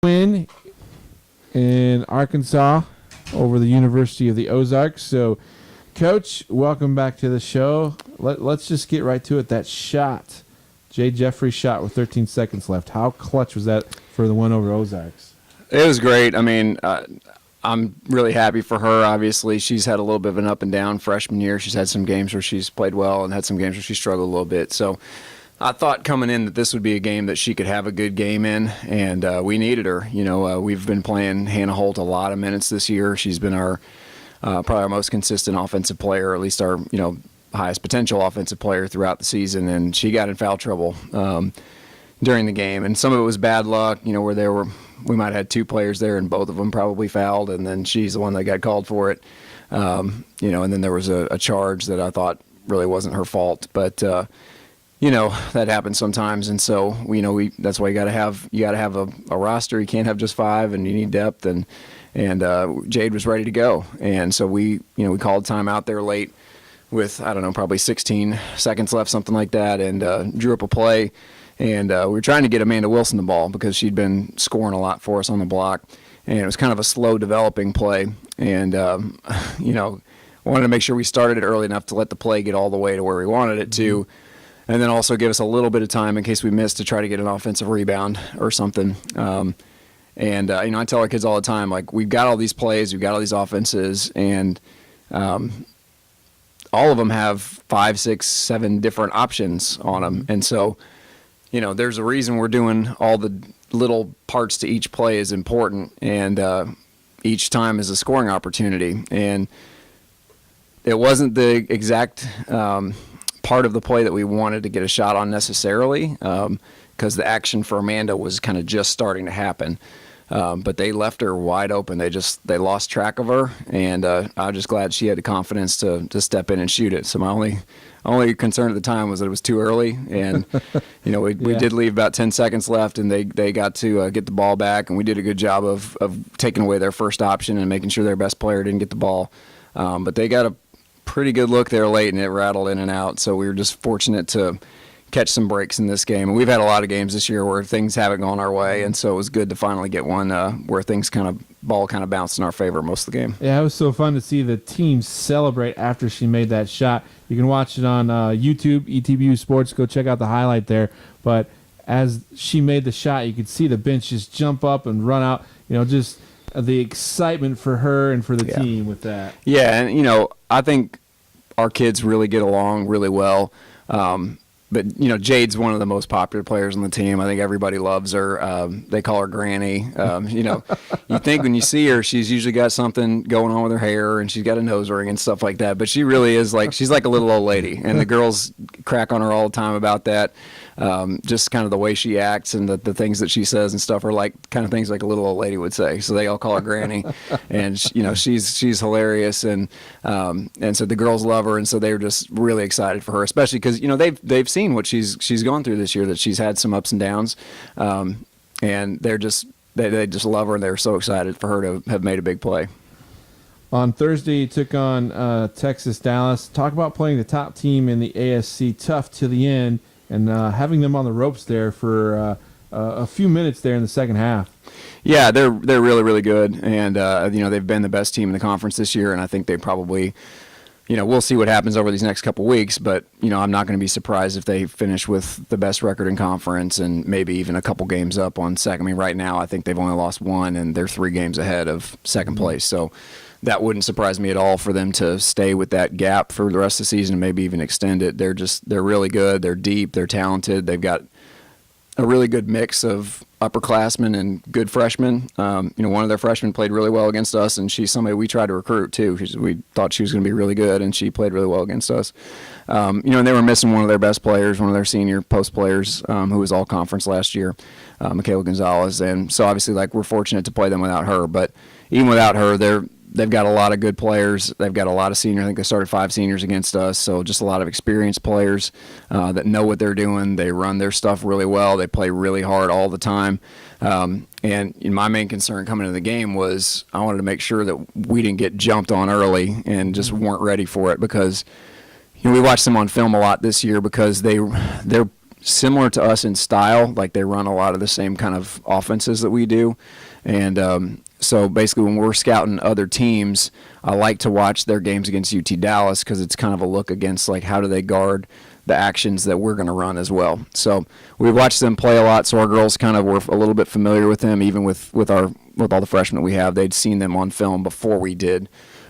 win in Arkansas over the University of the Ozarks. So, Coach, welcome back to the show. Let's just get right to it. That shot, Jay Jeffrey's shot with 13 seconds left. How clutch was that for the win over Ozarks? It was great. I mean, I'm really happy for her. Obviously, she's had a little bit of an up and down freshman year. She's had some games where she's played well and had some games where she struggled a little bit. So I thought coming in that this would be a game that she could have a good game in, and we needed her. You know, we've been playing Hannah Holt a lot of minutes this year. She's been our probably our most consistent offensive player, or at least our highest potential offensive player throughout the season, and she got in foul trouble during the game. And some of it was bad luck, where we might have had two players there and both of them probably fouled, and then she's the one that got called for it. And then there was a charge that I thought really wasn't her fault, but that happens sometimes, and so that's why you got to have a roster. You can't have just five, and you need depth. And Jade was ready to go, and so we called timeout there late with probably 16 seconds left, something like that, and drew up a play. And we were trying to get Amanda Wilson the ball because she'd been scoring a lot for us on the block, and it was kind of a slow developing play. And wanted to make sure we started it early enough to let the play get all the way to where we wanted it to. And then also give us a little bit of time in case we missed to try to get an offensive rebound or something. I tell our kids all the time, like, we've got all these plays, we've got all these offenses, and all of them have 5, 6, 7 different options on them. And so, there's a reason we're doing all the little parts to each play is important, and each time is a scoring opportunity. And it wasn't the exact part of the play that we wanted to get a shot on necessarily, because the action for Amanda was kind of just starting to happen. But they left her wide open. They lost track of her, and I'm just glad she had the confidence to step in and shoot it. So my only concern at the time was that it was too early, and we did leave about 10 seconds left, and they got to get the ball back, and we did a good job of taking away their first option and making sure their best player didn't get the ball. But they got a pretty good look there late, and it rattled in and out. So we were just fortunate to catch some breaks in this game. And we've had a lot of games this year where things haven't gone our way, and so it was good to finally get one where ball kind of bounced in our favor most of the game. Yeah, it was so fun to see the team celebrate after she made that shot. You can watch it on YouTube, ETBU Sports. Go check out the highlight there. But as she made the shot, you could see the bench just jump up and run out. Just the excitement for her and for the team with that. Yeah, and I think our kids really get along really well. But, Jade's one of the most popular players on the team. I think everybody loves her. They call her Granny. You think when you see her, she's usually got something going on with her hair, and she's got a nose ring and stuff like that. But she really is she's like a little old lady. And the girls crack on her all the time about that. Just kind of the way she acts and the things that she says and stuff are kind of things like a little old lady would say. So they all call her Granny. And, she's hilarious. And so the girls love her. And so they were just really excited for her, especially because, they've seen what she's gone through this year, that she's had some ups and downs, and they just love her, and they're so excited for her to have made a big play. On Thursday, you took on Texas Dallas. Talk about playing the top team in the ASC tough to the end, and having them on the ropes there for a few minutes there in the second half. Yeah, they're really, really good, and they've been the best team in the conference this year, and I think they probably. We'll see what happens over these next couple weeks, but, I'm not going to be surprised if they finish with the best record in conference and maybe even a couple games up on second. I mean, right now I think they've only lost one, and they're 3 games ahead of second place. So that wouldn't surprise me at all for them to stay with that gap for the rest of the season and maybe even extend it. They're really good. They're deep. They're talented. They've got a really good mix of upperclassmen and good freshmen. One of their freshmen played really well against us, and she's somebody we tried to recruit too. We thought she was going to be really good, and she played really well against us. And they were missing one of their best players, one of their senior post players, who was all conference last year, Michaela Gonzalez. And so obviously, we're fortunate to play them without her. But even without her, they've got a lot of good players. They've got a lot of seniors. I think they started 5 seniors against us, so just a lot of experienced players that know what they're doing. They run their stuff really well. They play really hard all the time. And my main concern coming into the game was I wanted to make sure that we didn't get jumped on early and just weren't ready for it, because we watched them on film a lot this year because they're similar to us in style. Like they run a lot of the same kind of offenses that we do. And so basically when we're scouting other teams, I like to watch their games against UT Dallas because it's kind of a look against like how do they guard the actions that we're going to run as well. So we watched them play a lot, so our girls kind of were a little bit familiar with them, even with all the freshmen we have. They'd seen them on film before we did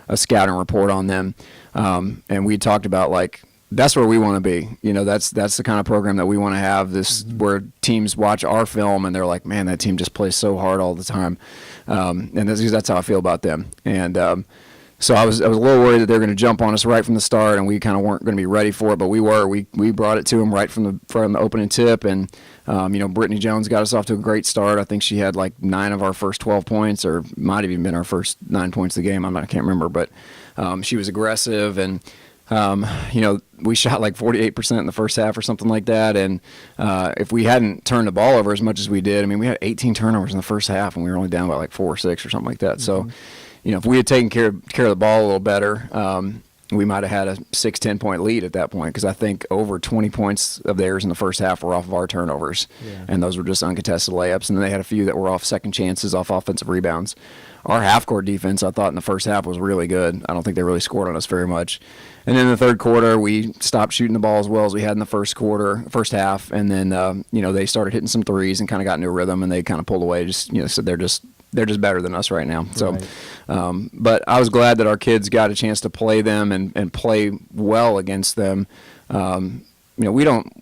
a scouting report on them. And we talked about like that's where we want to be. You know, that's the kind of program that we want to have. This where teams watch our film and they're like, man, that team just plays so hard all the time. And that's how I feel about them. And so I was a little worried that they're going to jump on us right from the start, and we kind of weren't going to be ready for it. But we were. We brought it to them right from the opening tip, and Brittany Jones got us off to a great start. I think she had like 9 of our first 12 points, or might have even been our first 9 points of the game. I can't remember, but she was aggressive, and we shot like 48% in the first half or something like that. And if we hadn't turned the ball over as much as we did, I mean, we had 18 turnovers in the first half, and we were only down by like 4 or 6 or something like that. So. If we had taken care of the ball a little better, we might have had a 6-10 point lead at that point, because I think over 20 points of theirs in the first half were off of our turnovers, and those were just uncontested layups. And then they had a few that were off second chances, off offensive rebounds. Our half-court defense, I thought in the first half was really good. I don't think they really scored on us very much. And then in the third quarter, we stopped shooting the ball as well as we had in the first half, and then they started hitting some threes and kind of got into a rhythm, and they kind of pulled away. So they're just better than us right now. So, but I was glad that our kids got a chance to play them and play well against them. We don't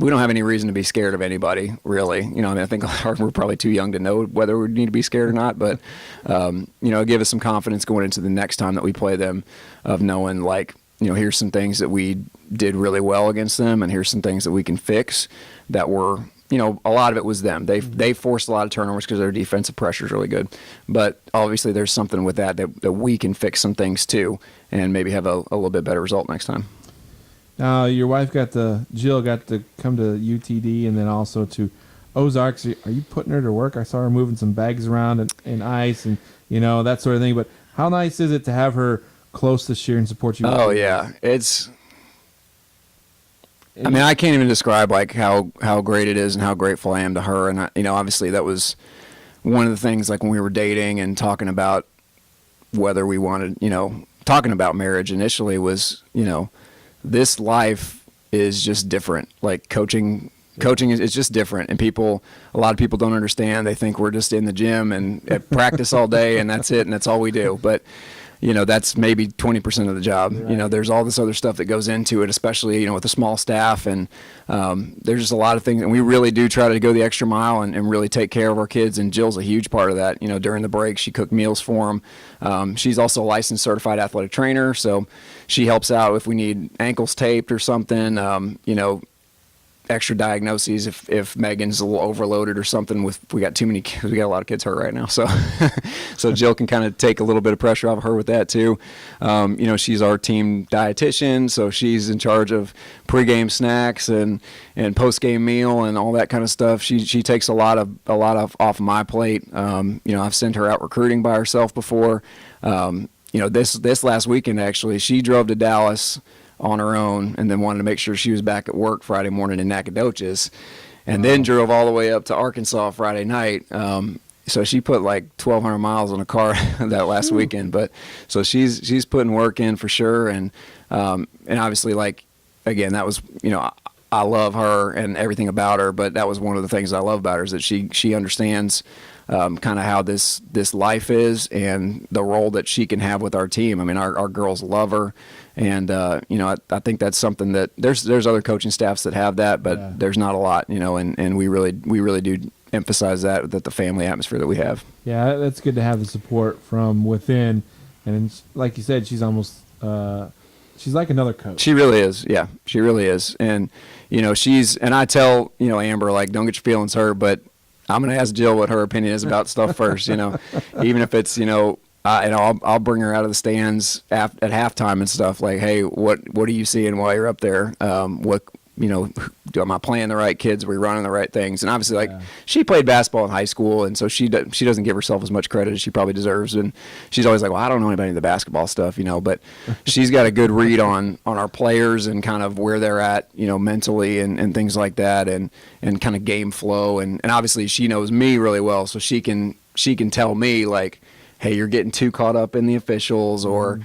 have any reason to be scared of anybody, really. I think we're probably too young to know whether we need to be scared or not. But give us some confidence going into the next time that we play them, of knowing like, here's some things that we did really well against them, and here's some things that we can fix that were. A lot of it was them. They forced a lot of turnovers because their defensive pressure is really good. But obviously there's something with that we can fix some things too, and maybe have a little bit better result next time. Now, your wife Jill got to come to UTD and then also to Ozarks. Are you putting her to work? I saw her moving some bags around and ice and, that sort of thing. But how nice is it to have her close this year and support you? Oh, yeah. I can't even describe like how great it is and how grateful I am to her. And obviously that was one of the things, like when we were dating and talking about whether we wanted, talking about marriage initially was, this life is just different. Like coaching is just different, and a lot of people don't understand. They think we're just in the gym and at practice all day, and that's it, and that's all we do. But that's maybe 20% of the job. Right. There's all this other stuff that goes into it, especially, with a small staff. And there's just a lot of things. And we really do try to go the extra mile and really take care of our kids. And Jill's a huge part of that. During the break, she cooked meals for them. She's also a licensed certified athletic trainer. So she helps out if we need ankles taped or something, extra diagnoses if Megan's a little overloaded or something. We got too many kids. We got a lot of kids hurt right now, so Jill can kind of take a little bit of pressure off of her with that too. She's our team dietitian, so she's in charge of pregame snacks and postgame meal and all that kind of stuff. She takes a lot of off my plate. I've sent her out recruiting by herself before. This last weekend actually, she drove to Dallas on her own, and then wanted to make sure she was back at work Friday morning in Nacogdoches, and then drove all the way up to Arkansas Friday night. So she put like 1,200 miles on a car that last weekend. But so she's putting work in for sure, and obviously, like, again, that was, I love her and everything about her, but that was one of the things I love about her, is that she understands kind of how this life is and the role that she can have with our team. I mean, our girls love her. And, I think that's something that there's other coaching staffs that have that, but there's not a lot, and we really do emphasize that the family atmosphere that we have. Yeah, that's good to have the support from within. And like you said, she's almost, she's like another coach. She really is. Yeah, she really is. And, and I tell, Amber, like, don't get your feelings hurt, but I'm going to ask Jill what her opinion is about stuff first, even if it's, I'll bring her out of the stands at halftime and stuff, like, hey, what are you seeing while you're up there? am I playing the right kids? Are we running the right things? And obviously, she played basketball in high school, and so she doesn't give herself as much credit as she probably deserves. And she's always like, well, I don't know anybody in the basketball stuff, but she's got a good read on our players and kind of where they're at, mentally and things like that, and kind of game flow. And obviously, she knows me really well, so she can tell me, like, hey, you're getting too caught up in the officials, or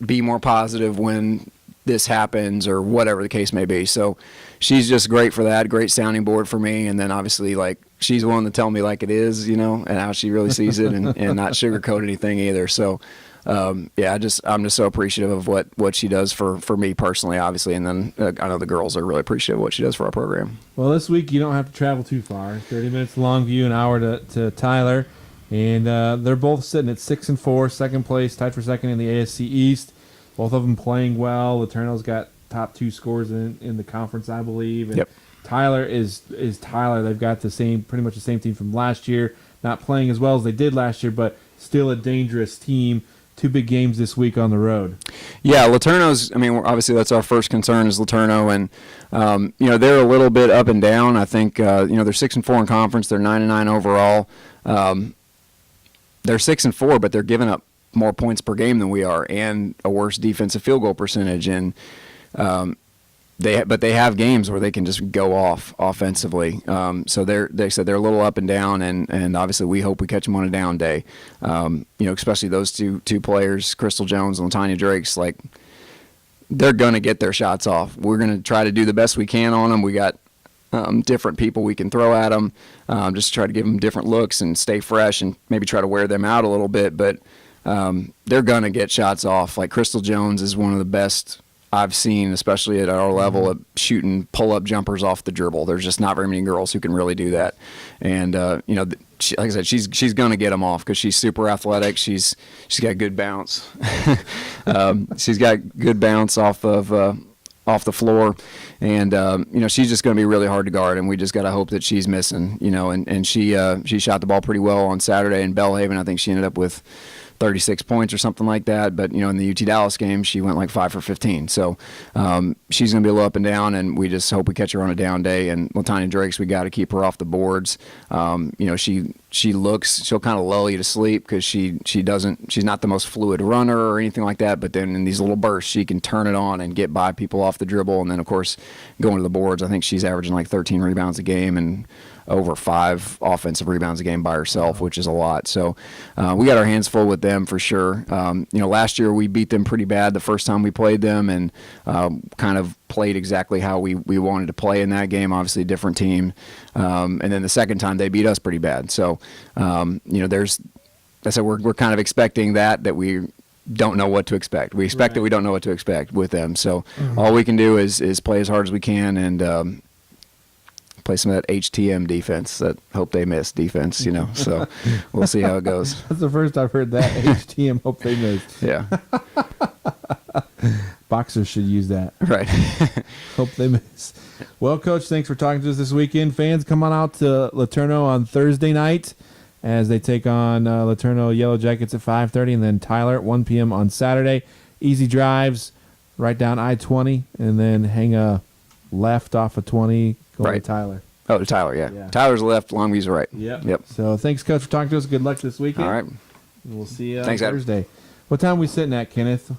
be more positive when this happens, or whatever the case may be. So she's just great for that, great sounding board for me. And then obviously, like, she's willing to tell me like it is, and how she really sees it, and not sugarcoat anything either. So I'm just so appreciative of what she does for me personally, obviously. And then I know the girls are really appreciative of what she does for our program. Well, this week you don't have to travel too far. 30 minutes to Longview, an hour to Tyler. And they're both sitting at 6-4, second place, tied for second in the ASC East. Both of them playing well. Laterno's got top 2 scores in the conference, I believe. And yep. Tyler is Tyler. They've got pretty much the same team from last year. Not playing as well as they did last year, but still a dangerous team. 2 big games this week on the road. Yeah, Laterno's, obviously that's our first concern is Laterno. And, they're a little bit up and down. I think, they're 6-4 in conference. They're 9-9 overall. They're 6-4, but they're giving up more points per game than we are, and a worse defensive field goal percentage. And they have games where they can just go off offensively. So they said they're a little up and down, and obviously we hope we catch them on a down day. Especially those two players, Crystal Jones and Latanya Drakes, like, they're gonna get their shots off. We're gonna try to do the best we can on them. We got different people we can throw at them, just to try to give them different looks and stay fresh, and maybe try to wear them out a little bit. But they're going to get shots off. Like, Crystal Jones is one of the best I've seen, especially at our level, at shooting pull-up jumpers off the dribble. There's just not very many girls who can really do that. And, like I said, she's going to get them off because she's super athletic. She's got good bounce. She's got good bounce off the floor. And, she's just going to be really hard to guard, and we just got to hope that she's missing, and she shot the ball pretty well on Saturday in Bellhaven. I think she ended up with 36 points or something like that. But, in the UT Dallas game, she went like 5 for 15. So she's going to be a little up and down, and we just hope we catch her on a down day. And Latanya Drakes, we got to keep her off the boards. She'll kind of lull you to sleep because she's not the most fluid runner or anything like that. But then in these little bursts, she can turn it on and get by people off the dribble. And then, of course, going to the boards, I think she's averaging like 13 rebounds a game and over 5 offensive rebounds a game by herself, which is a lot. So we got our hands full with them for sure. Last year we beat them pretty bad the first time we played them, and kind of played exactly how we wanted to play in that game. Obviously a different team. And then the second time they beat us pretty bad. So, we're kind of expecting that we don't know what to expect. We expect that we don't know what to expect with them. So all we can do is play as hard as we can, and play some of that HTM defense, that hope they miss defense, so we'll see how it goes. That's the first I've heard that. HTM, hope they miss. Yeah. Boxers should use that. Right. Hope they miss. Well, Coach, thanks for talking to us this weekend. Fans, come on out to Laterno on Thursday night as they take on Laterno Yellow Jackets at 5:30, and then Tyler at 1 p.m. on Saturday. Easy drives right down I-20, and then hang a left off of 20, going to Tyler. Oh, to Tyler, yeah. Tyler's left, Longview's right. Yep. So thanks, Coach, for talking to us. Good luck this weekend. All right. And we'll see you Thanks, on Thursday. What time are we sitting at, Kenneth?